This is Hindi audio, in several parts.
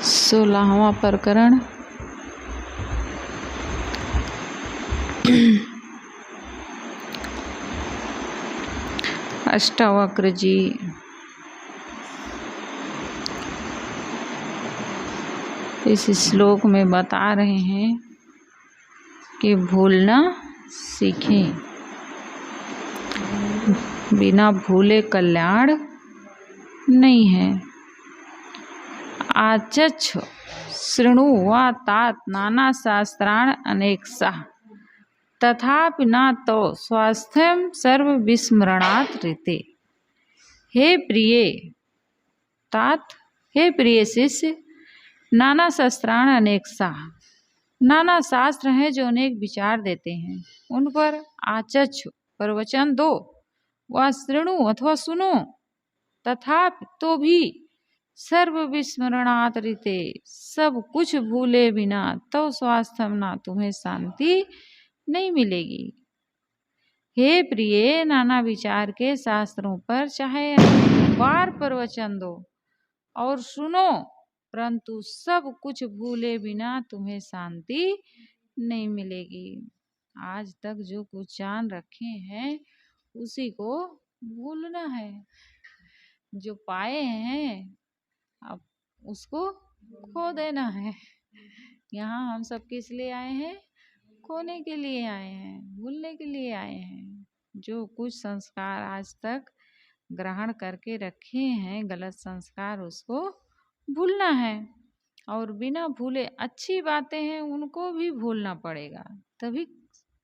16वां प्रकरण। अष्टावक्र जी इस श्लोक में बता रहे हैं कि भूलना सीखें, बिना भूले कल्याण नहीं है। आचक्ष शृणु वा तात नाना शास्त्राण अनेकशः तथापि न तो स्वास्थ्यं सर्व विस्मरणात् ऋते। हे प्रिय शिष्य, नाना शास्त्राण अनेकशः, नाना शास्त्र हैं जो अनेक विचार देते हैं, उन पर आचक्ष प्रवचन दो, व शृणु अथवा सुनो, तथापि तो भी सर्व विस्मरणात् ऋते, सब कुछ भूले बिना तो स्वास्थ्य ना तुम्हें शांति नहीं मिलेगी। हे प्रिय, नाना विचार के शास्त्रों पर चाहे बार प्रवचन दो और सुनो, परंतु सब कुछ भूले बिना तुम्हें शांति नहीं मिलेगी। आज तक जो कुछ जान रखे हैं उसी को भूलना है, जो पाए हैं अब उसको खो देना है। यहाँ हम सब किस लिए आए हैं? खोने के लिए आए हैं, भूलने के लिए आए हैं। जो कुछ संस्कार आज तक ग्रहण करके रखे हैं, गलत संस्कार, उसको भूलना है। और बिना भूले अच्छी बातें हैं उनको भी भूलना पड़ेगा, तभी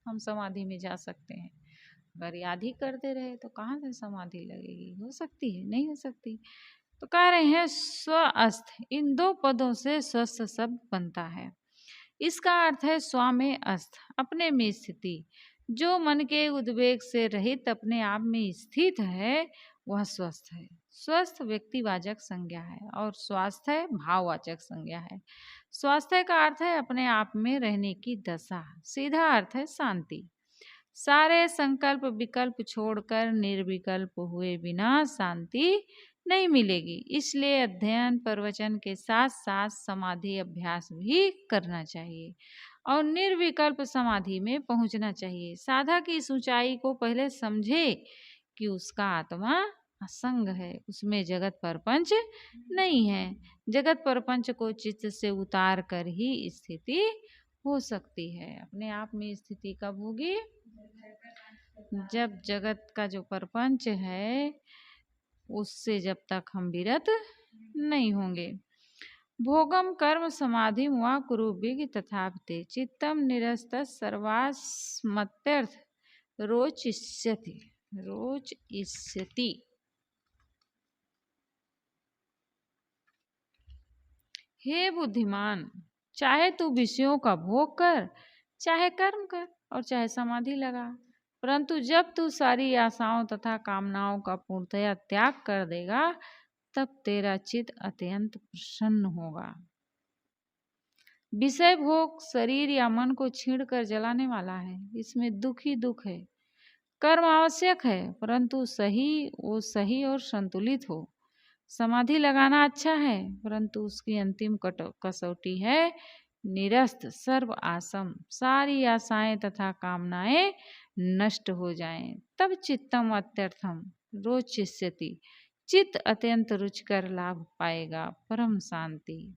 हम समाधि में जा सकते हैं। अगर याद ही करते रहे तो कहाँ से समाधि लगेगी? हो सकती है? नहीं हो सकती। तो कह रहे हैं स्वस्थ, इन दो पदों से स्वस्थ शब्द बनता है। इसका अर्थ है स्व में अस्थ, अपने में स्थिति। जो मन के उद्वेग से रहित अपने आप में स्थित है वह स्वस्थ है। स्वस्थ व्यक्तिवाचक संज्ञा है और स्वास्थ्य भाववाचक संज्ञा है। स्वास्थ्य का अर्थ है अपने आप में रहने की दशा, सीधा अर्थ है शांति। सारे संकल्प विकल्प छोड़कर निर्विकल्प हुए बिना शांति नहीं मिलेगी। इसलिए अध्ययन प्रवचन के साथ साथ समाधि अभ्यास भी करना चाहिए और निर्विकल्प समाधि में पहुंचना चाहिए। साधक इस ऊंचाई को पहले समझे कि उसका आत्मा असंग है, उसमें जगत प्रपंच नहीं है। जगत प्रपंच को चित्त से उतार कर ही स्थिति हो सकती है। अपने आप में स्थिति कब होगी? जब जगत का जो प्रपंच है उससे जब तक हम विरत नहीं होंगे। भोगम कर्म समाधि वा कुरु विग तथापि चित्तम निरस्त सर्वास्मत्यर्थ रोचिष्यति। हे बुद्धिमान, चाहे तू विषयों का भोग कर, चाहे कर्म कर और चाहे समाधि लगा, परंतु जब तू सारी आशाओं तथा कामनाओं का पूर्णतया त्याग कर देगा तब तेरा चित्त अत्यंत प्रसन्न होगा। विषय भोग शरीर या मन को छीण कर जलाने वाला है, इसमें दुख ही दुख है। कर्म आवश्यक है परंतु वो सही और संतुलित हो। समाधि लगाना अच्छा है परंतु उसकी अंतिम कसौटी है निरस्त सर्व आसम, सारी आशाएं तथा कामनाएं नष्ट हो जाएं, तब चित्तम अत्यर्थम रोचिष्यति, चित्त अत्यंत रुचिकर लाभ पाएगा, परम शांति।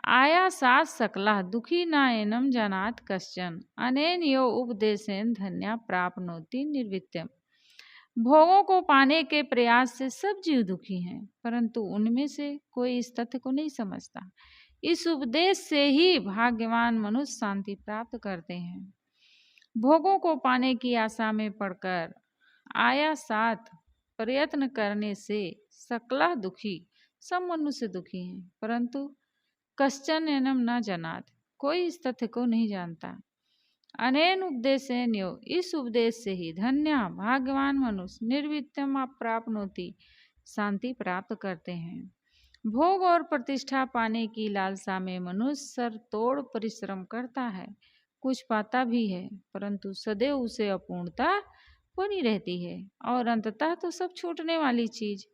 आयासात् सकला दुखी नायनम जानात कश्चन, अनेन यो उपदेशेन धन्या प्राप्नोति निर्वित्यम। भोगों को पाने के प्रयास से सब जीव दुखी हैं, परंतु उनमें से कोई इस तथ्य को नहीं समझता। इस उपदेश से ही भाग्यवान मनुष्य शांति प्राप्त करते हैं। भोगों को पाने की आशा में पड़कर आयासात प्रयत्न करने से सकला दुखी, सब मनुष्य दुखी हैं, परंतु कश्चन एनम न जनात, कोई इस तथ्य को नहीं जानता। अनेन उपदेशेन यो, इस उपदेश से ही धन्य भाग्यवान मनुष्य निर्वित्यम प्राप्नोति, शांति प्राप्त करते हैं। भोग और प्रतिष्ठा पाने की लालसा में मनुष्य सर तोड़ परिश्रम करता है, कुछ पाता भी है, परंतु सदैव उसे अपूर्णता बनी रहती है और अंततः तो सब छूटने वाली चीज,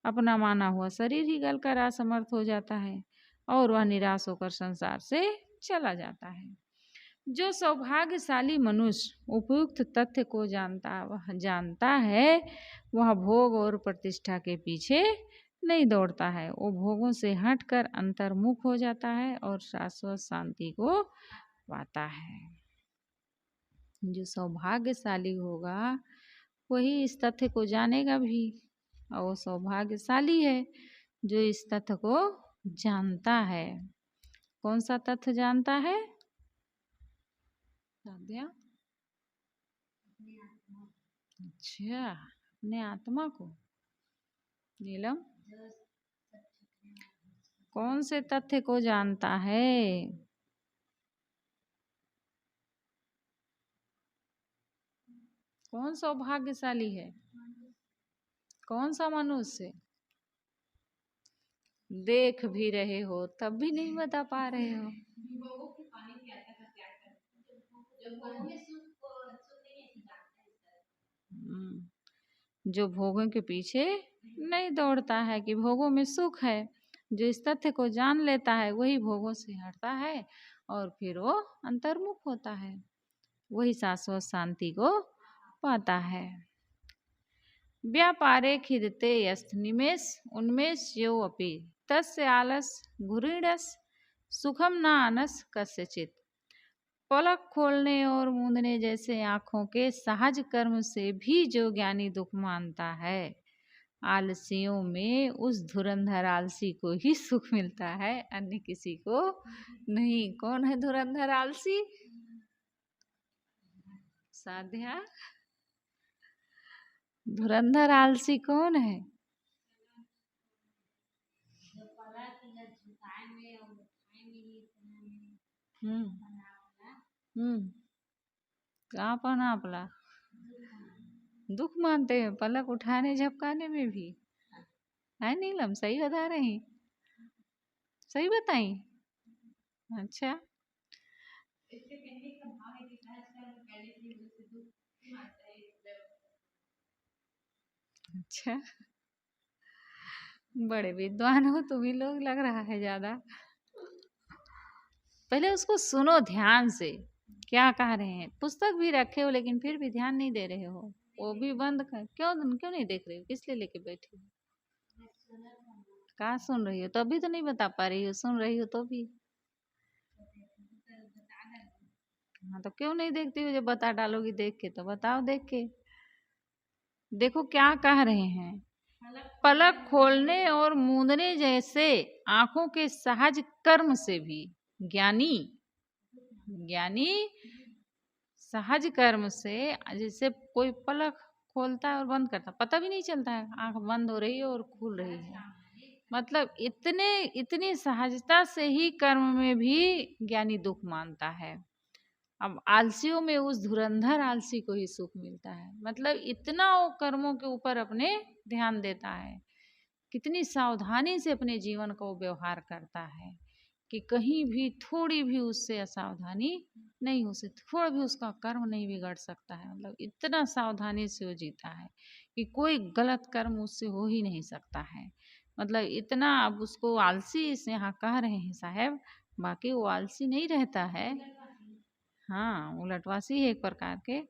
अपना माना हुआ शरीर ही गलकर असमर्थ हो जाता है और वह निराश होकर संसार से चला जाता है। जो सौभाग्यशाली मनुष्य उपयुक्त तथ्य को जानता है, वह भोग और प्रतिष्ठा के पीछे नहीं दौड़ता है। वो भोगों से हटकर अंतर्मुख हो जाता है और शाश्वत शांति को पाता है। जो सौभाग्यशाली होगा वही इस तथ्य को जानेगा भी, और वो सौभाग्यशाली है जो इस तथ्य को जानता है। कौन सा तथ्य जानता है? अच्छा, अपने आत्मा को। नीलम, कौन से तथ्य को जानता है? कौन सौभाग्यशाली है? कौन सा मनुष्य? देख भी रहे हो तब भी नहीं बता पा रहे हो। जो भोगों के पीछे नहीं दौड़ता है कि भोगों में सुख है, जो इस तथ्य को जान लेता है वही भोगों से हटता है और फिर वो अंतर्मुख होता है, वही शाश्वत शांति को पाता है। व्यापारे खिदते यस्त निमेष उन्मेष यो अपि तस्य आलस घुरीडस सुखम न अनस कस्यचित। पलक खोलने और मूंदने जैसे आँखों के सहज कर्म से भी जो ज्ञानी दुख मानता है, आलसियों में उस धुरंधर आलसी को ही सुख मिलता है, अन्य किसी को नहीं। कौन है धुरंधर आलसी? साध्या, धुरंधर आलसी कौन है? कहाँ पना अपला दुख मानते हैं, पलक उठाने झपकाने में भी है। नीलम, सही बता रही? सही बताई? अच्छा, अच्छा, बड़े विद्वान हो तुम ही लोग, लग रहा है ज्यादा। पहले उसको सुनो ध्यान से, क्या कह रहे हैं। पुस्तक भी रखे हो लेकिन फिर भी ध्यान नहीं दे रहे हो, वो भी बंद कर। क्यों नहीं देख रहे हो? किस लिए लेके बैठी हो? कहाँ सुन रही हो? तो अभी तो नहीं बता पा रही हो, सुन रही हो तो भी। हाँ, तो क्यों नहीं देखती हो? जब बता डालोगी देख के तो बताओ। देख के देखो क्या कह रहे हैं। पलक खोलने और मूंदने जैसे आंखों के सहज कर्म से भी ज्ञानी सहज कर्म से, जैसे कोई पलक खोलता है और बंद करता, पता भी नहीं चलता है आंख बंद हो रही है और खुल रही है। मतलब इतनी सहजता से ही कर्म में भी ज्ञानी दुख मानता है। अब आलसियों में उस धुरंधर आलसी को ही सुख मिलता है। मतलब इतना वो कर्मों के ऊपर अपने ध्यान देता है, कितनी सावधानी से अपने जीवन को व्यवहार करता है कि कहीं भी थोड़ी भी उससे असावधानी नहीं हो सकती, थोड़ा भी उसका कर्म नहीं बिगड़ सकता है। मतलब इतना सावधानी से वो जीता है कि कोई गलत कर्म उससे हो ही नहीं सकता है। मतलब इतना, अब उसको आलसी इस यहाँ कह रहे हैं साहब, बाकी वो आलसी नहीं रहता है। हाँ, उलटवासी है एक प्रकार के।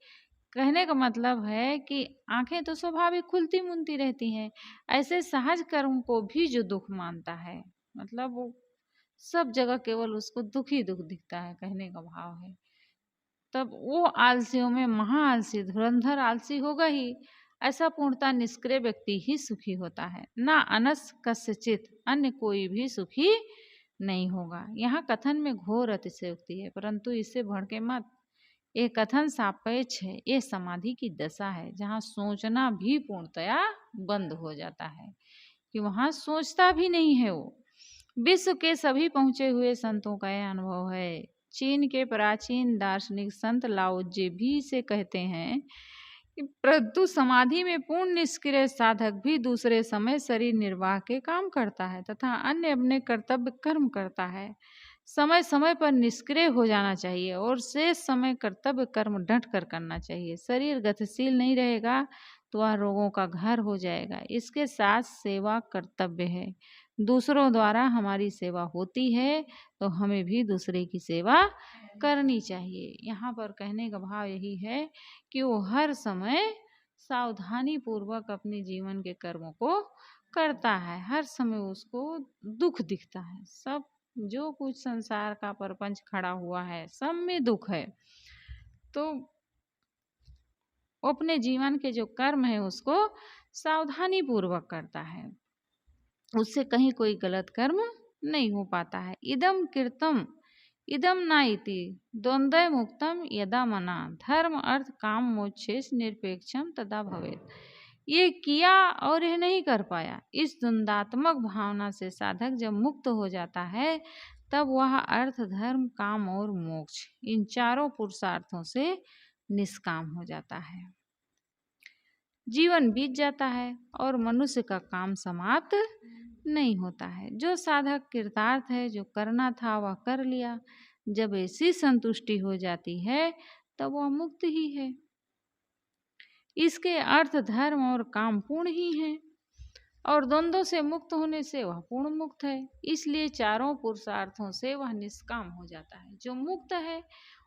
कहने का मतलब है कि आंखें तो स्वाभाविक खुलती मुनती रहती हैं, ऐसे सहज कर्म को भी जो दुख मानता है, मतलब वो सब जगह केवल उसको दुख ही दुख दिखता है, कहने का भाव है। तब वो आलसियों में महा आलसी, धुरंधर आलसी होगा ही। ऐसा पूर्णता निष्क्रिय व्यक्ति ही सुखी होता है, ना अनस कस्यचित, अन्य कोई भी सुखी नहीं होगा। यहाँ कथन में घोर अतिशयोक्ति है, परंतु इससे भड़के मत। ये कथन सापेक्ष है, ये समाधि की दशा है जहाँ सोचना भी पूर्णतया बंद हो जाता है, कि वहाँ सोचता भी नहीं है वो। विश्व के सभी पहुँचे हुए संतों का यह अनुभव है। चीन के प्राचीन दार्शनिक संत लाओ जे भी से कहते हैं कि परंतु समाधि में पूर्ण निष्क्रिय साधक भी दूसरे समय शरीर निर्वाह के काम करता है तथा अन्य अपने कर्तव्य कर्म करता है। समय समय पर निष्क्रिय हो जाना चाहिए और शेष समय कर्तव्य कर्म डट कर करना चाहिए। शरीर गतिशील नहीं रहेगा तो वह रोगों का घर हो जाएगा। इसके साथ सेवा कर्तव्य है। दूसरों द्वारा हमारी सेवा होती है तो हमें भी दूसरे की सेवा करनी चाहिए। यहाँ पर कहने का भाव यही है कि वो हर समय सावधानी पूर्वक अपने जीवन के कर्मों को करता है। हर समय उसको दुख दिखता है। सब जो कुछ संसार का प्रपंच खड़ा हुआ है सब में दुख है, तो वो अपने जीवन के जो कर्म है उसको सावधानी पूर्वक करता है। उससे कहीं कोई गलत कर्म नहीं हो पाता है। इदम कीर्तम इदम ना इति द्वंद्व मुक्तम यदा मना धर्म अर्थ काम मोक्षेश निरपेक्षम तदा भवेत्। ये किया और यह नहीं कर पाया, इस द्वंद्वात्मक भावना से साधक जब मुक्त हो जाता है तब वह अर्थ धर्म काम और मोक्ष इन चारों पुरुषार्थों से निष्काम हो जाता है। जीवन बीत जाता है और मनुष्य का काम समाप्त नहीं होता है। जो साधक कृतार्थ है, जो करना था वह कर लिया, जब ऐसी संतुष्टि हो जाती है तब वह मुक्त ही है। इसके अर्थ धर्म और काम पूर्ण ही हैं और द्वंद्वों से मुक्त होने से वह पूर्ण मुक्त है। इसलिए चारों पुरुषार्थों से वह निष्काम हो जाता है। जो मुक्त है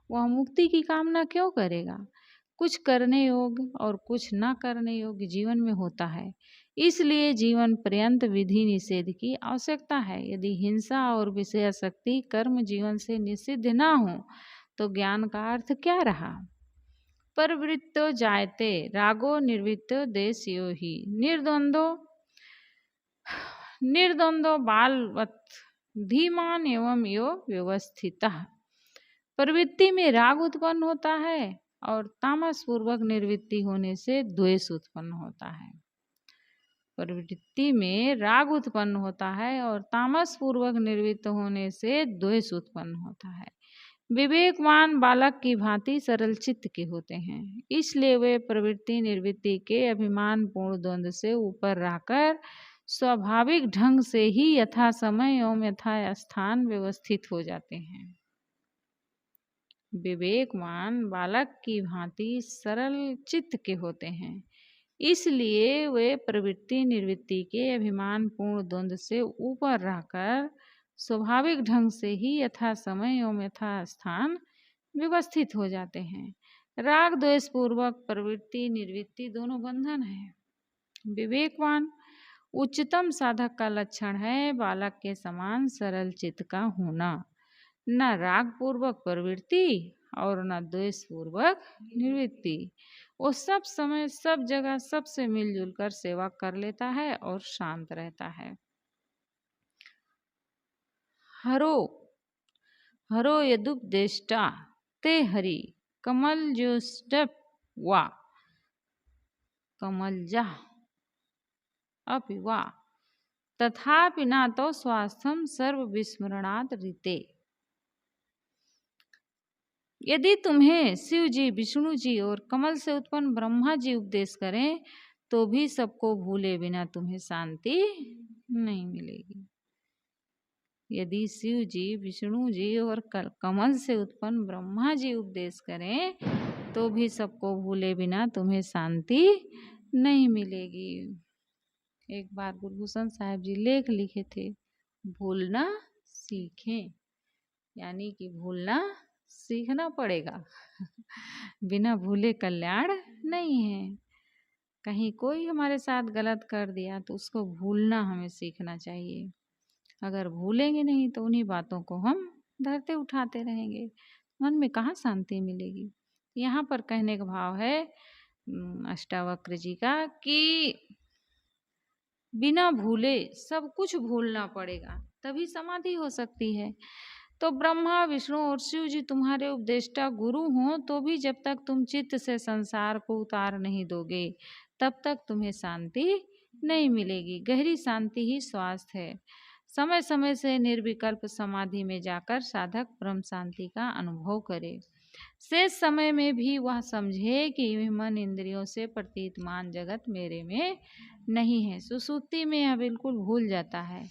वह मुक्ति की कामना क्यों करेगा? कुछ करने योग्य और कुछ न करने योग्य जीवन में होता है। इसलिए जीवन पर्यंत विधि निषेध की आवश्यकता है। यदि हिंसा और विषयासक्ति कर्म जीवन से निषिद्ध न हो तो ज्ञान का अर्थ क्या रहा? परवृत्तो जायते रागो निर्वृत्तो देशयो ही निर्द्वंदो बालवत् धीमान एवं यो व्यवस्थितः। प्रवृत्ति में राग उत्पन्न होता है और तामस पूर्वक निर्वृत्ति होने से द्वेष उत्पन्न होता है। प्रवृत्ति में राग उत्पन्न होता है और तामस पूर्वक निर्वृत्त होने से द्वेष उत्पन्न होता है। विवेकवान बालक की भांति सरल चित्त के होते हैं, इसलिए वे प्रवृत्ति निर्वृत्ति के अभिमान पूर्ण द्वंद्व से ऊपर रहकर स्वाभाविक ढंग से ही यथा समय एवं यथा स्थान व्यवस्थित हो जाते हैं। विवेकवान बालक की भांति सरल चित्त के होते हैं, इसलिए वे प्रवृत्ति निर्वृत्ति के अभिमान पूर्ण द्वंद्व से ऊपर रहकर स्वाभाविक ढंग से ही यथा समय एवं यथा स्थान व्यवस्थित हो जाते हैं। राग द्वेष पूर्वक प्रवृत्ति निर्वृत्ति दोनों बंधन है। विवेकवान उच्चतम साधक का लक्षण है बालक के समान सरल चित्त का होना। न राग पूर्वक प्रवृत्ति और न द्वेष पूर्वक निर्वृत्ति। वो सब समय सब जगह सबसे मिलजुल कर सेवा कर लेता है और शांत रहता है। हरो हरो यदुपदेष्टा ते हरि कमल जोष्टप वा कमलजा अपि वा तथापि न तो स्वास्थ्यम सर्व विस्मरणात् ऋते। यदि तुम्हें शिव जी, विष्णु जी और कमल से उत्पन्न ब्रह्मा जी उपदेश करें तो भी सबको भूले बिना तुम्हें शांति नहीं मिलेगी। यदि शिव जी, विष्णु जी और कमल से उत्पन्न ब्रह्मा जी उपदेश करें तो भी सबको भूले बिना तुम्हें शांति नहीं मिलेगी। एक बार गुरभूषण साहब जी लेख लिखे थे, भूलना सीखें, यानी कि भूलना सीखना पड़ेगा। बिना भूले कल्याण नहीं है। कहीं कोई हमारे साथ गलत कर दिया तो उसको भूलना हमें सीखना चाहिए। अगर भूलेंगे नहीं तो उन्हीं बातों को हम धरते उठाते रहेंगे, मन में कहाँ शांति मिलेगी। यहाँ पर कहने का भाव है अष्टावक्र जी का कि बिना भूले सब कुछ भूलना पड़ेगा तभी समाधि हो सकती है। तो ब्रह्मा विष्णु और शिव जी तुम्हारे उपदेष्टा गुरु हों तो भी जब तक तुम चित्त से संसार को उतार नहीं दोगे तब तक तुम्हें शांति नहीं मिलेगी। गहरी शांति ही स्वास्थ्य है। समय समय से निर्विकल्प समाधि में जाकर साधक ब्रह्म शांति का अनुभव करे। शेष समय में भी वह समझे कि मन इंद्रियों से प्रतीतमान जगत मेरे में नहीं है। सुसुप्ति में यह बिल्कुल भूल जाता है।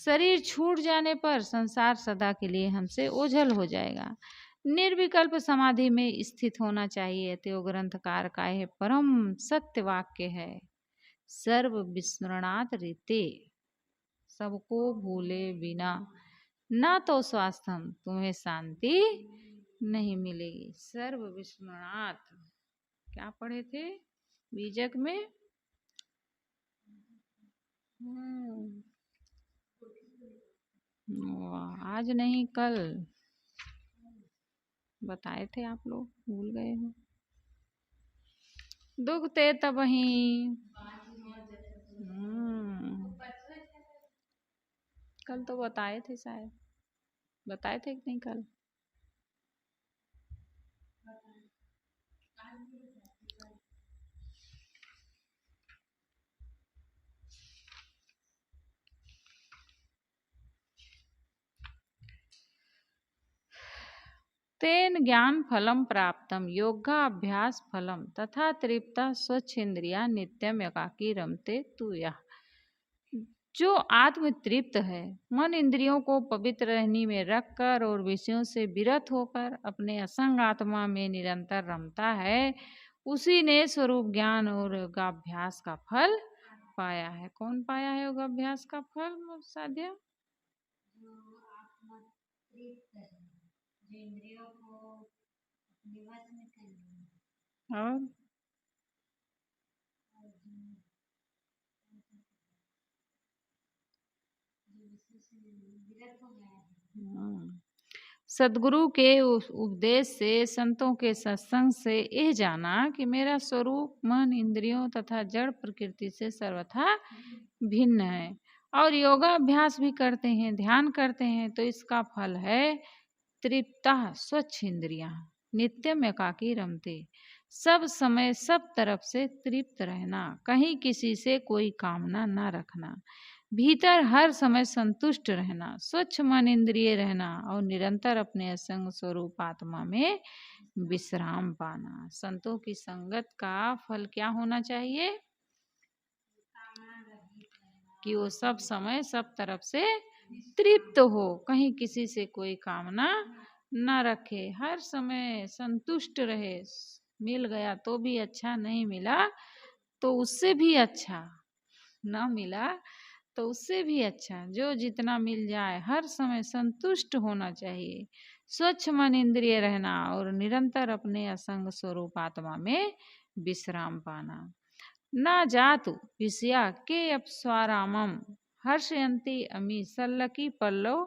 शरीर छूट जाने पर संसार सदा के लिए हमसे ओझल हो जाएगा। निर्विकल्प समाधि में स्थित होना चाहिए। त्यो ग्रंथकार का यह परम सत्य वाक्य है। सर्व विस्मरणात् रीते, सबको भूले बिना ना तो स्वास्थ्यम, तुम्हें शांति नहीं मिलेगी। सर्व विस्मरणात्, क्या पढ़े थे बीजक में? आज नहीं कल बताए थे, आप लोग भूल गए हो। दुखते तब ही कल तो बताए थे, शायद बताए थे कि नहीं कल? तेन ज्ञान फलम प्राप्तम योगाभ्यास फलम तथा तृप्ता स्वच्छेन्द्रिया नित्यम एकाकी रमते तू। यह जो आत्म तृप्त है, मन इंद्रियों को पवित्र रहनी में रखकर और विषयों से विरत होकर अपने असंग आत्मा में निरंतर रमता है, उसी ने स्वरूप ज्ञान और योगाभ्यास का फल पाया है। कौन पाया है योगाभ्यास का फल साध्या? जो आत्मा तृप्त है, जो इंद्रियों को अपने वश में कर लिया, और सदगुरु के उपदेश से, संतों के सत्संग से यह जाना कि मेरा स्वरूप मन इंद्रियों तथा जड़ प्रकृति से सर्वथा भिन्न है, और योगाभ्यास भी करते हैं, ध्यान करते हैं, तो इसका फल है तृप्ता स्वच्छ इंद्रियां नित्यम एकाकी रमते, सब समय सब तरफ से तृप्त रहना, कहीं किसी से कोई कामना ना रखना, भीतर हर समय संतुष्ट रहना, स्वच्छ मन इंद्रिय रहना और निरंतर अपने असंग स्वरूप आत्मा में विश्राम पाना। संतों की संगत का फल क्या होना चाहिए? कि वो सब समय सब तरफ से तृप्त हो, कहीं किसी से कोई कामना न रखे, हर समय संतुष्ट रहे। मिल गया तो भी अच्छा, नहीं मिला तो उससे भी अच्छा, न मिला तो उससे भी अच्छा, जो जितना मिल जाए हर समय संतुष्ट होना चाहिए, स्वच्छ मन इंद्रिय रहना और निरंतर अपने असंग स्वरूप आत्मा में विश्राम पाना। ना जातु विषया के अपस्वारामम हर्षयंती अमी सल्लकी पल्लव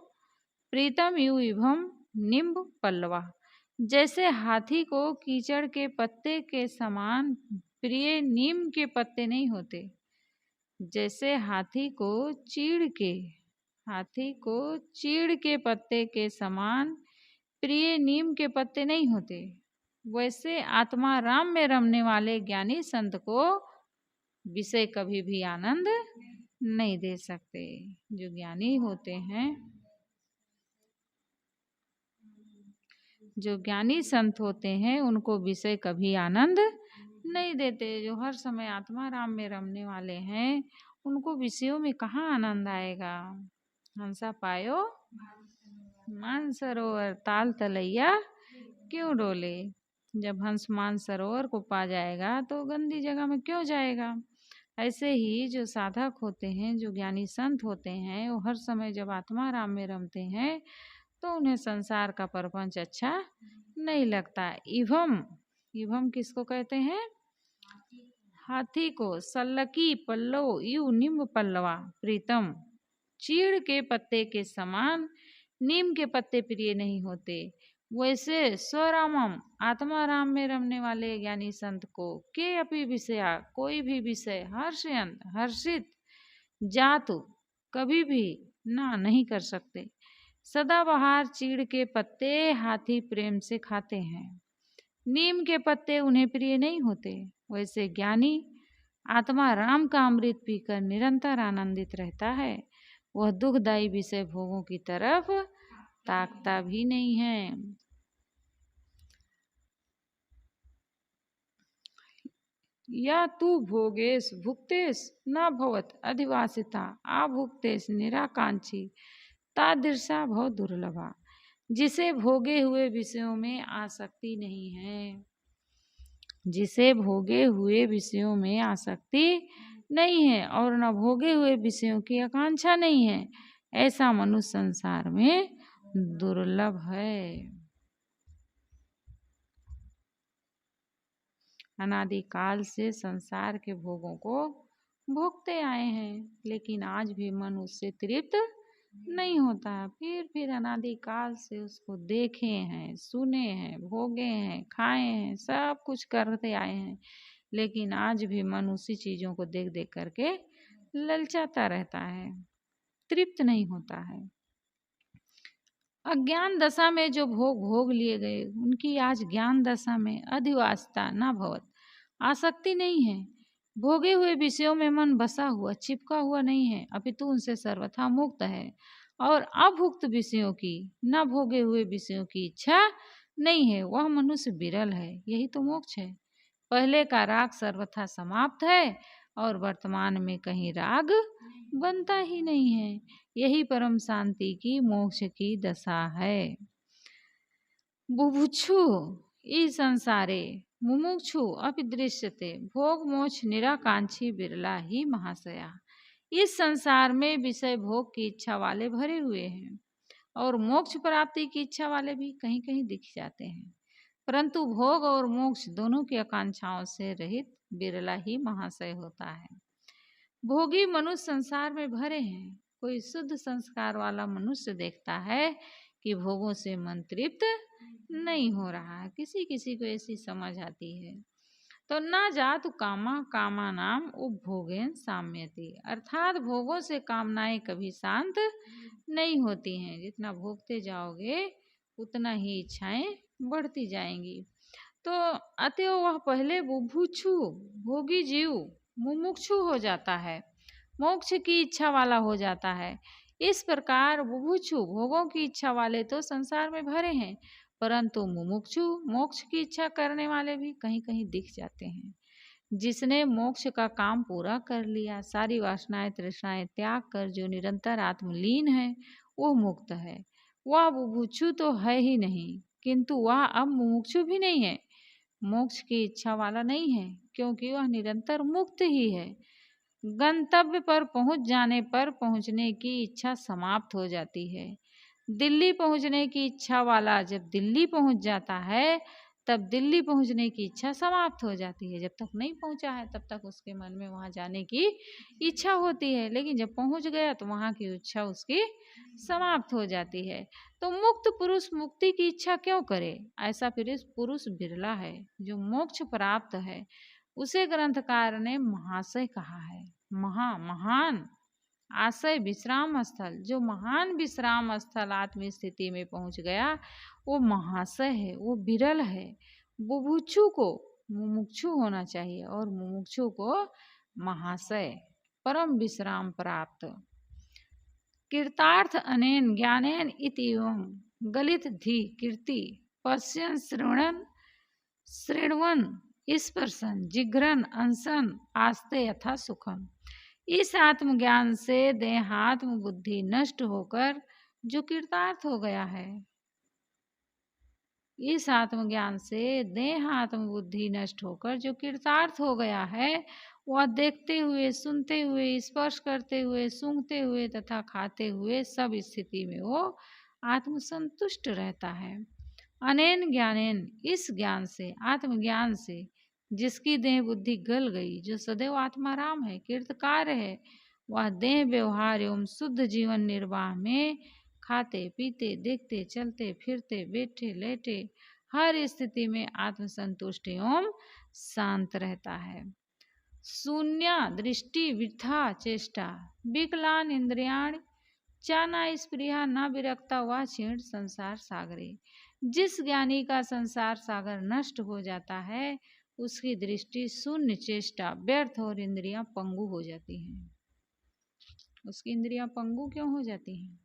प्रीतम यु इभम निम्ब पल्लवा। जैसे हाथी को कीचड़ के पत्ते के समान प्रिय नीम के पत्ते नहीं होते, जैसे हाथी को चीड़ के पत्ते के समान प्रिय नीम के पत्ते नहीं होते, वैसे आत्मा राम में रमने वाले ज्ञानी संत को विषय कभी भी आनंद नहीं दे सकते। जो ज्ञानी होते हैं, जो ज्ञानी संत होते हैं, उनको विषय कभी आनंद नहीं देते। जो हर समय आत्मा राम में रमने वाले हैं, उनको विषयों में कहाँ आनंद आएगा। हंसा पायो मान सरोवर, ताल तलैया क्यों डोले। जब हंस मान सरोवर को पा जाएगा तो गंदी जगह में क्यों जाएगा। ऐसे ही जो साधक होते हैं, जो ज्ञानी संत होते हैं, वो हर समय जब आत्मा राम में रमते हैं तो उन्हें संसार का प्रपंच अच्छा नहीं लगता। इवम किसको कहते हैं? हाथी को। सल्लकी पल्लव यू निम्ब पल्लवा प्रीतम, चीड़ के पत्ते के समान नीम के पत्ते प्रिय नहीं होते, वैसे स्वरामम आत्मा राम में रमने वाले ज्ञानी संत को के अपि विषया कोई भी विषय हर्षित जातु कभी भी ना नहीं कर सकते। सदाबहार चीड़ के पत्ते हाथी प्रेम से खाते हैं, नीम के पत्ते उन्हें प्रिय नहीं होते, वैसे ज्ञानी आत्मा राम का अमृत पीकर निरंतर आनंदित रहता है। वह दुखदायी विषय भोगों की तरफ ताकता भी नहीं है। या तू भोगेश भुक्तेश न भवत अधिवासिता आभुक्तेश निराकांक्षी तादृशा भव दुर्लभा। जिसे भोगे हुए विषयों में आसक्ति नहीं है, जिसे भोगे हुए विषयों में आसक्ति नहीं है और न भोगे हुए विषयों की आकांक्षा नहीं है, ऐसा मनुष्य संसार में दुर्लभ है। अनादिकाल से संसार के भोगों को भोगते आए हैं, लेकिन आज भी मन उससे तृप्त नहीं होता है। फिर अनादिकाल से उसको देखे हैं, सुने हैं, भोगे हैं, खाए हैं, सब कुछ करते आए हैं, लेकिन आज भी मन उसी चीजों को देख देख करके ललचाता रहता है, तृप्त नहीं होता है। अज्ञान दशा में जो भोग लिए गए, उनकी आज ज्ञान दशा में अधिवासता न भवत, आसक्ति नहीं है। भोगे हुए विषयों में मन बसा हुआ चिपका हुआ नहीं है, अपितु उनसे सर्वथा मुक्त है। और अभुक्त विषयों की, न भोगे हुए विषयों की इच्छा नहीं है, वह मनुष्य विरल है। यही तो मोक्ष है। पहले का राग सर्वथा समाप्त है और वर्तमान में कहीं राग बनता ही नहीं है। यही परम शांति की, मोक्ष की दशा है। बुभुक्षु इस संसारे मुमुक्षु अपि दृश्यते भोग मोक्ष निराकांक्षी बिरला ही महाशया। इस संसार में विषय भोग की इच्छा वाले भरे हुए हैं और मोक्ष प्राप्ति की इच्छा वाले भी कहीं कहीं दिख जाते हैं, परंतु भोग और मोक्ष दोनों की आकांक्षाओं से रहित बिरला ही महाशय होता है। भोगी मनुष्य संसार में भरे हैं। कोई शुद्ध संस्कार वाला मनुष्य देखता है कि भोगों से मन तृप्त नहीं हो रहा है। किसी किसी को ऐसी समझ आती है। तो ना जातु कामा कामा नाम उपभोगेन साम्यति, अर्थात भोगों से कामनाएं कभी शांत नहीं होती हैं। जितना भोगते जाओगे उतना ही इच्छाएं बढ़ती जाएंगी। तो अतएव वह पहले बुभुक्षु भोगी जीव मुमुक्षु हो जाता है, मोक्ष की इच्छा वाला हो जाता है। इस प्रकार बुभुक्षु भोगों की इच्छा वाले तो संसार में भरे हैं, परंतु मुमुक्षु मोक्ष की इच्छा करने वाले भी कहीं कहीं दिख जाते हैं। जिसने मोक्ष का काम पूरा कर लिया, सारी वासनाएं तृष्णाएं त्याग कर जो निरंतर आत्मलीन है, वो मुक्त है। वह बुभुक्षु तो है ही नहीं, किंतु वह अब मुमुक्षु भी नहीं है, मोक्ष की इच्छा वाला नहीं है, क्योंकि वह निरंतर मुक्त ही है। गंतव्य पर पहुंच जाने पर पहुंचने की इच्छा समाप्त हो जाती है। दिल्ली पहुंचने की इच्छा वाला जब दिल्ली पहुंच जाता है, तब दिल्ली पहुंचने की इच्छा समाप्त हो जाती है। जब तक नहीं पहुंचा है तब तक उसके मन में वहां जाने की इच्छा होती है, लेकिन जब पहुंच गया तो वहां की इच्छा उसकी समाप्त हो जाती है। तो मुक्त पुरुष मुक्ति की इच्छा क्यों करे? ऐसा पुरुष बिरला है जो मोक्ष प्राप्त है। उसे ग्रंथकार ने महाशय कहा है। महान आशय विश्राम स्थल, जो महान विश्राम स्थल आत्म स्थिति में पहुंच गया वो महाशय है, वो विरल है। बुभुक्षु को मुमुक्षु होना चाहिए और मुमुक्षु को महाशय, परम विश्राम प्राप्त। कीर्तार्थ अनेन ज्ञानेन इतिवम गलित धी कीर्ति पश्यन श्रृण्वन स्पर्शन जिघ्रन अंसन आस्ते यथा सुखम। इस आत्मज्ञान से देहात्म बुद्धि नष्ट होकर जो कृतार्थ हो गया है, इस आत्मज्ञान से देहात्म बुद्धि नष्ट होकर जो कृतार्थ हो गया है, वह देखते हुए, सुनते हुए, स्पर्श करते हुए, सूंघते हुए तथा खाते हुए सब स्थिति में वो आत्मसंतुष्ट रहता है। अनेन ज्ञानेन, इस ज्ञान से, आत्मज्ञान से जिसकी देह बुद्धि गल गई, जो सदैव आत्माराम है, कीर्तकार है, वह देह व्यवहार एवं शुद्ध जीवन निर्वाह में खाते पीते देखते चलते फिरते बैठे लेटे हर स्थिति में आत्मसंतुष्ट एवं शांत रहता है। शून्य दृष्टि वृथा चेष्टा विकलान इंद्रियाण चाना स्प्रिया न विरक्ता व क्षीण संसार सागरे। जिस ज्ञानी का संसार सागर नष्ट हो जाता है, उसकी दृष्टि शून्य चेष्टा व्यर्थ और इंद्रियां पंगु हो जाती हैं। उसकी इंद्रियां पंगु क्यों हो जाती हैं?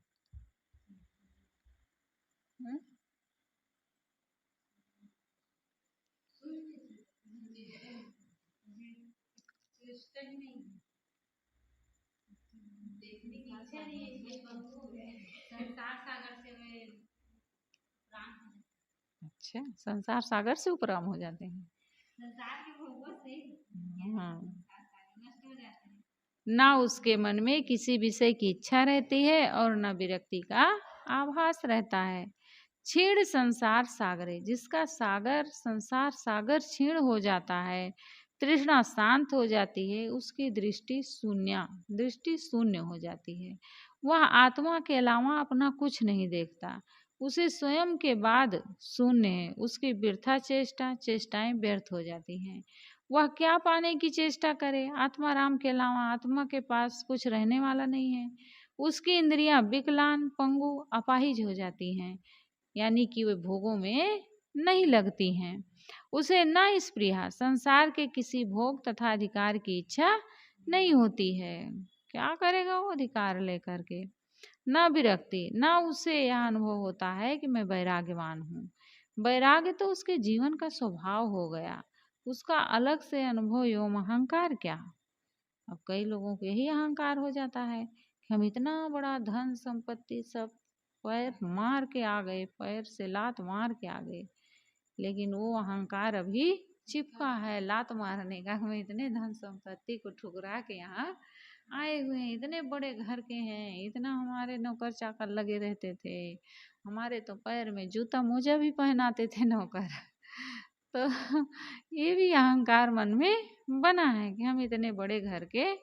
अच्छा, संसार सागर से उपराम हो जाते हैं। हाँ, ना उसके मन में किसी विषय की इच्छा रहती है और न विरक्ति का आभास रहता है। क्षीण संसार सागरे, जिसका सागर संसार सागर क्षीण हो जाता है, तृष्णा शांत हो जाती है, उसकी दृष्टि शून्य हो जाती है। वह आत्मा के अलावा अपना कुछ नहीं देखता, उसे स्वयं के बाद शून्य है, उसकी वृथा चेष्टाएं व्यर्थ हो जाती हैं। वह क्या पाने की चेष्टा करे? आत्मा राम के अलावा आत्मा के पास कुछ रहने वाला नहीं है। उसकी इंद्रियां विकलांग, पंगु, अपाहिज हो जाती हैं, यानी कि वे भोगों में नहीं लगती हैं। उसे न स्पृहा, संसार के किसी भोग तथा अधिकार की इच्छा नहीं होती है। क्या करेगा वो अधिकार लेकर के? न विरक्ति, न उसे यह अनुभव होता है कि मैं वैराग्यवान हूँ। वैराग्य तो उसके जीवन का स्वभाव हो गया, उसका अलग से अनुभव एवं अहंकार क्या। अब कई लोगों को यही अहंकार हो जाता है कि हम इतना बड़ा धन संपत्ति सब पैर मार के आ गए, पैर से लात मार के आ गए, लेकिन वो अहंकार अभी चिपका है लात मारने का। हम इतने धन संपत्ति को ठुकरा के यहाँ आए हुए हैं, इतने बड़े घर के हैं, इतना हमारे नौकर चाकर लगे रहते थे, हमारे तो पैर में जूता मोजा भी पहनाते थे नौकर। तो ये भी अहंकार मन में बना है कि हम इतने बड़े घर के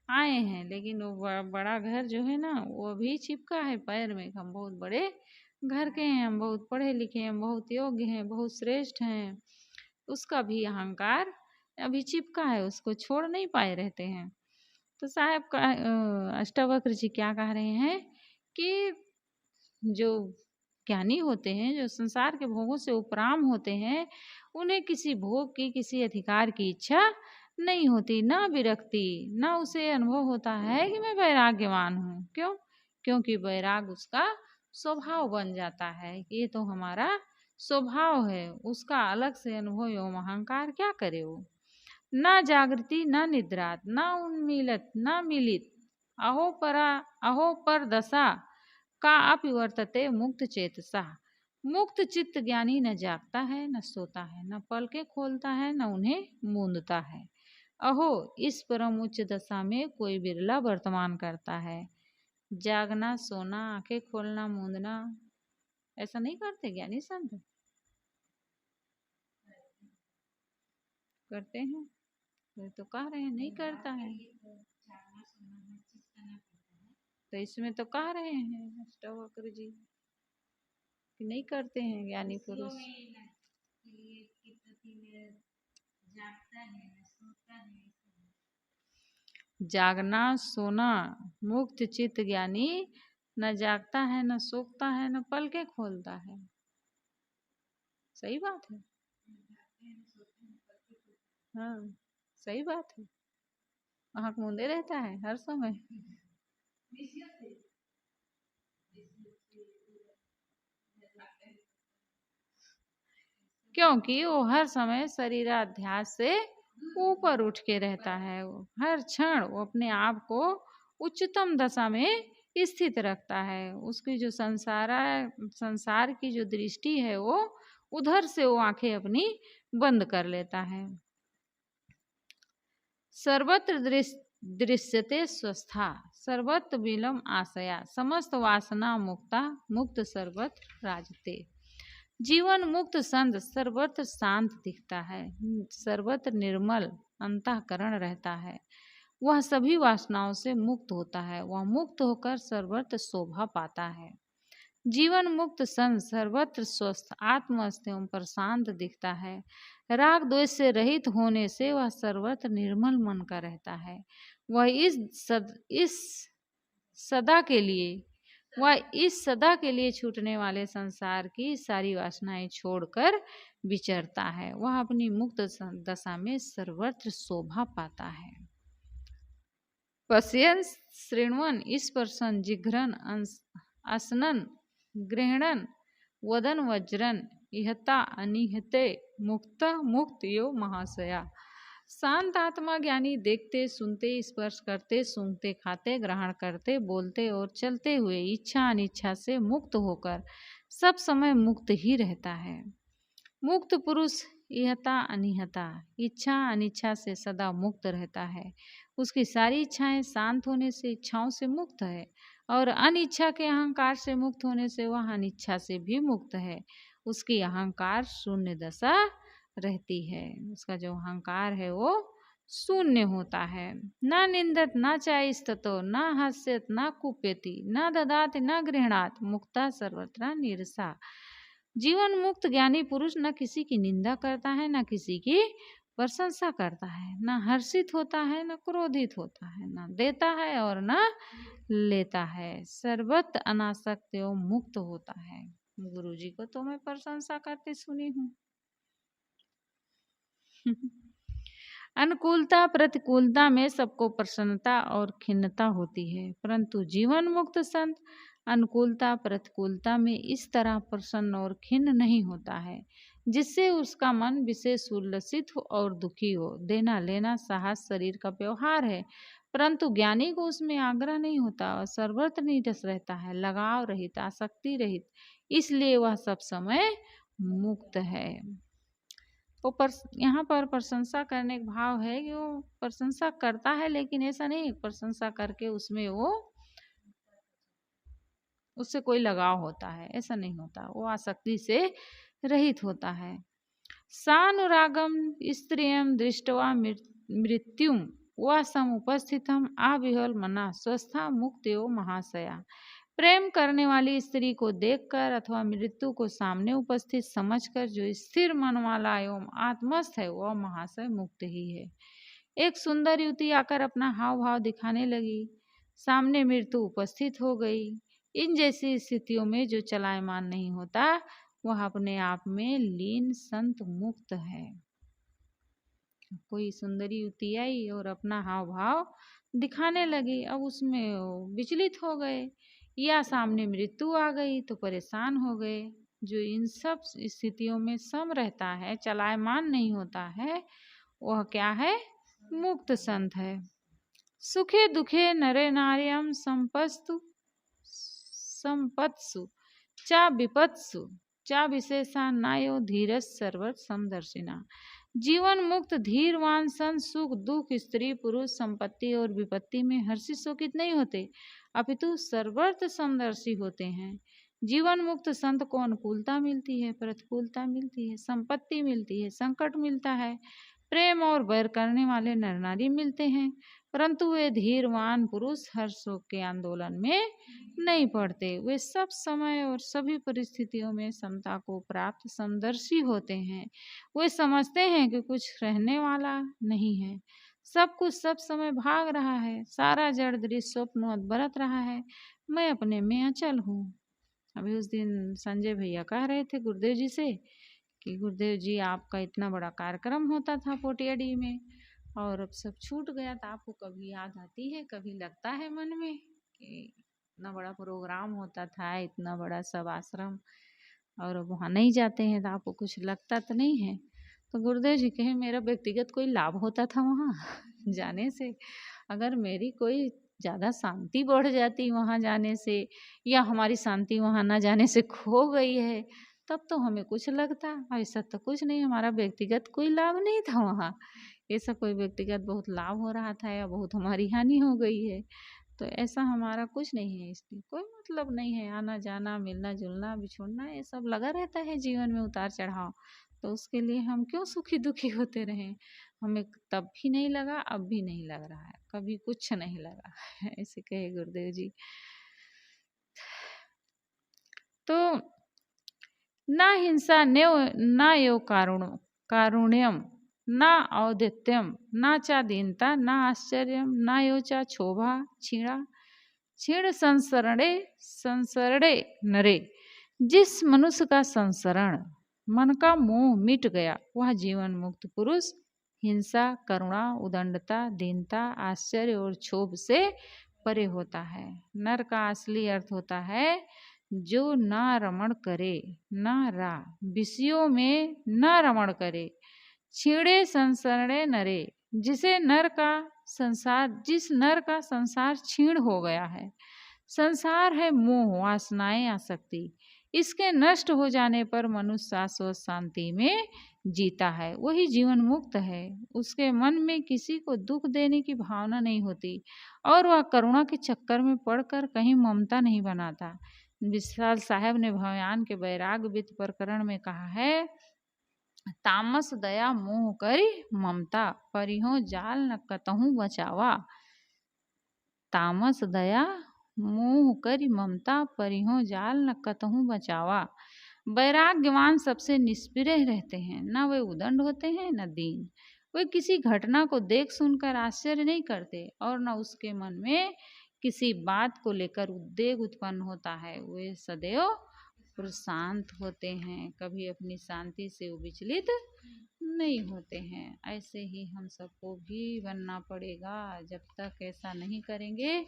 आए हैं, लेकिन वो बड़ा घर जो है ना वो भी चिपका है पैर में। हम बहुत बड़े घर के हैं, हम बहुत पढ़े लिखे हैं, बहुत योग्य हैं, बहुत श्रेष्ठ हैं, उसका भी अहंकार अभी चिपका है, उसको छोड़ नहीं पाए रहते हैं। तो साहब का अष्टावक्र जी क्या कह रहे हैं कि जो ज्ञानी होते हैं, जो संसार के भोगों से उपराम होते हैं, उन्हें किसी भोग की, किसी अधिकार की इच्छा नहीं होती, ना विरक्ति, ना उसे अनुभव होता है कि मैं वैराग्यवान हूँ। क्यों? क्योंकि वैराग उसका स्वभाव बन जाता है कि ये तो हमारा स्वभाव है, उसका अलग से अनुभव एवं अहंकार क्या करे वो। ना जागृति ना निद्रात, ना उन्मीलित ना मिलित, अहो पर दशा का अपिवर्तते मुक्त चेतसा। मुक्त चित्त ज्ञानी न जागता है, न सोता है, न पलके खोलता है, न उन्हें मूंदता है। अहो, इस परम उच्च दशा में कोई बिरला वर्तमान करता है। जागना, सोना, आंखें खोलना, मूंदना, ऐसा नहीं करते ज्ञानी संत? करते हैं तो कह रहे हैं नहीं करता है, तो इसमें तो कह रहे हैं अष्टावक्र जी कि नहीं करते हैं ज्ञानी पुरुष। जागना सोना, मुक्त चित्त ज्ञानी न जागता है, न सोता है, न पलके खोलता है। सही बात है। हाँ, सही बात है। आँख मूंदे रहता है हर समय। क्योंकि वो हर समय शरीराध्यास से ऊपर उठ के रहता है। वो हर क्षण वो अपने आप को उच्चतम दशा में स्थित रखता है। उसकी जो संसार की जो दृष्टि है वो उधर से वो आंखें अपनी बंद कर लेता है। सर्वत्र दृश्यते स्वस्था, सर्वत्र विलम आशया, समस्त वासना मुक्ता, मुक्त सर्वत्र राजते। जीवन मुक्त संत सर्वत्र शांत दिखता है, सर्वत्र निर्मल अंतःकरण रहता है। वह सभी वासनाओं से मुक्त होता है, वह मुक्त होकर सर्वत्र शोभा पाता है। जीवन मुक्त संत सर्वत्र स्वस्थ, आत्मस्थ एवं प्रशांत दिखता है। राग द्वेष से रहित होने से वह सर्वत्र निर्मल मन का रहता है। वह इस सदा के लिए छूटने वाले संसार की सारी वासनाएं छोड़कर विचरता है। वह अपनी मुक्त दशा में सर्वत्र शोभा पाता है। पश्यन् शृण्वन् स्पर्शन् जिघ्रन् असनन् गृह्णन् वदन् वज्रन् इहता अनिहते मुक्त यो महाशया। शांत आत्मा ज्ञानी देखते सुनते स्पर्श करते सूंघते खाते ग्रहण करते बोलते और चलते हुए इच्छा अनिच्छा से मुक्त होकर सब समय मुक्त ही रहता है। मुक्त पुरुष इहता अनिहता इच्छा अनिच्छा से सदा मुक्त रहता है। उसकी सारी इच्छाएं शांत होने से इच्छाओं से मुक्त है और अनिच्छा के अहंकार से मुक्त होने से वह अनिच्छा से भी मुक्त है। उसकी अहंकार शून्य दशा रहती है। उसका जो अहंकार है वो शून्य होता है। न निंदत न चाइस्ततो न हस्यत न कुप्यति न ददाति न गृह्णात मुक्ता सर्वत्र निरसा। जीवन मुक्त ज्ञानी पुरुष न किसी की निंदा करता है न किसी की प्रशंसा करता है, न हर्षित होता है न क्रोधित होता है, न देता है और न लेता है, सर्वत्र अनासक्त एवं मुक्त होता है। गुरु जी को तो मैं प्रशंसा करते सुनी हूँ। अनुकूलता प्रतिकूलता में सबको प्रसन्नता और खिन्नता होती है, परंतु जीवन मुक्त संत अनुकूलता प्रतिकूलता में इस तरह प्रसन्न और खिन्न नहीं होता है जिससे उसका मन विशेष उल्लसित हो और दुखी हो। देना लेना साहस शरीर का व्यवहार है, परंतु ज्ञानी को उसमें आग्रह नहीं होता और सर्वत्र निरस रहता है, लगाव रहित आसक्ति रहित, इसलिए वह सब समय मुक्त है। वो यहाँ पर प्रशंसा करने का भाव है कि वो प्रशंसा करता है, लेकिन ऐसा नहीं प्रशंसा करके उसमें वो उससे कोई लगाव होता है, ऐसा नहीं होता। वो आसक्ति से रहित होता है। सानुरागम स्त्रियम दृष्टवा मृत्युम व समुपस्थितम आविहल मना स्वस्था मुक्त्यो महाशया। प्रेम करने वाली स्त्री को देखकर अथवा मृत्यु को सामने उपस्थित समझकर जो स्थिर मन वाला एवं आत्मस्थ है वह महाशय मुक्त ही है। एक सुंदर युवती आकर अपना हाव भाव दिखाने लगी, सामने मृत्यु उपस्थित हो गई। इन जैसी स्थितियों में जो चलायमान नहीं होता वह अपने आप में लीन संत मुक्त है। कोई सुंदरी युवती आई और अपना हाव भाव दिखाने लगी, अब उसमें विचलित हो गए या सामने मृत्यु आ गई तो परेशान हो गए। जो इन सब स्थितियों में सम रहता है, चलायमान नहीं होता है, वह क्या है? मुक्त संत है। सुखे दुखे नरे नार्यम संपत्सु चा विपत्सु चा विशेषा नायो धीरज सर्वत समदर्शिना। जीवन मुक्त धीरवान संत सुख दुख स्त्री पुरुष संपत्ति और विपत्ति में हर्षित शोकित नहीं होते, अपितु सर्वत्र समदर्शी होते हैं। जीवन मुक्त संत को अनुकूलता मिलती है, प्रतिकूलता मिलती है, संपत्ति मिलती है, संकट मिलता है, प्रेम और वैर करने वाले नर नारी मिलते हैं, परंतु वे धीरवान पुरुष हर शोक के आंदोलन में नहीं पड़ते। वे सब समय और सभी परिस्थितियों में समता को प्राप्त समदर्शी होते हैं। वे समझते हैं कि कुछ रहने वाला नहीं है, सब कुछ सब समय भाग रहा है, सारा जड़ दृश्य स्वप्न बरत रहा है, मैं अपने में अचल हूँ। अभी उस दिन संजय भैया कह रहे थे गुरुदेव जी से कि गुरुदेव जी आपका इतना बड़ा कार्यक्रम होता था पोटियाडी में और अब सब छूट गया, तो आपको कभी याद आती है, कभी लगता है मन में कि इतना बड़ा प्रोग्राम होता था, इतना बड़ा सब आश्रम, और अब वहाँ नहीं जाते हैं तो आपको कुछ लगता तो नहीं है? तो गुरुदेव जी कहे मेरा व्यक्तिगत कोई लाभ होता था वहाँ जाने से? अगर मेरी कोई ज़्यादा शांति बढ़ जाती वहाँ जाने से, या हमारी शांति वहाँ ना जाने से खो गई है, तब तो हमें कुछ लगता। ऐसा तो कुछ नहीं, हमारा व्यक्तिगत कोई लाभ नहीं था वहाँ। ऐसा कोई व्यक्तिगत बहुत लाभ हो रहा था या बहुत हमारी हानि हो गई है, तो ऐसा हमारा कुछ नहीं है, इसलिए कोई मतलब नहीं है। आना जाना मिलना जुलना बिछुड़ना ये सब लगा रहता है जीवन में, उतार चढ़ाव, तो उसके लिए हम क्यों सुखी दुखी होते रहें? हमें तब भी नहीं लगा, अब भी नहीं लग रहा है, कभी कुछ नहीं लगा ऐसे कहे गुरुदेव जी। तो ना हिंसा न यो कारुण्यम ना औदित्यम ना चा दीनता ना आश्चर्यम ना यो चा क्षोभा क्षीण संसरणे नरे। जिस मनुष्य का संसरण मन का मोह मिट गया वह जीवन मुक्त पुरुष हिंसा करुणा उदंडता दीनता आश्चर्य और क्षोभ से परे होता है। नर का असली अर्थ होता है जो न रमण करे न विषयों में न रमण करे, छीड़े संसरणे नरे, जिस नर का संसार क्षीण हो गया है। संसार है मोह, वासनाएं, आसक्ति। इसके नष्ट हो जाने पर मनुष्य शाश्वत शांति में जीता है, वही जीवन मुक्त है। उसके मन में किसी को दुख देने की भावना नहीं होती और वह करुणा के चक्कर में पड़कर कहीं ममता नहीं बनाता। विशाल साहब ने भयान के वैराग वित्त प्रकरण में कहा है, तामस दया मोह करी ममता, परिहो जाल न कतहु बचावा। तामस दया मोह करी ममता, परिहो जाल न कतहु बचावा। वैराग्यवान सबसे निष्प्रिय रहते हैं, न वे उदंड होते हैं न दीन। वे किसी घटना को देख सुनकर आश्चर्य नहीं करते और न उसके मन में किसी बात को लेकर उद्वेग उत्पन्न होता है। वे सदैव प्रशांत होते हैं, कभी अपनी शांति से विचलित नहीं होते हैं। ऐसे ही हम सबको भी बनना पड़ेगा। जब तक ऐसा नहीं करेंगे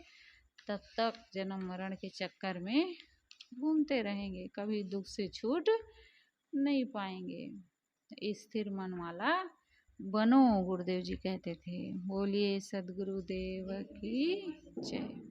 तब तक जन्म मरण के चक्कर में घूमते रहेंगे, कभी दुख से छूट नहीं पाएंगे। स्थिर मन वाला बनो, गुरुदेव जी कहते थे। बोलिए सद्गुरुदेव की जय।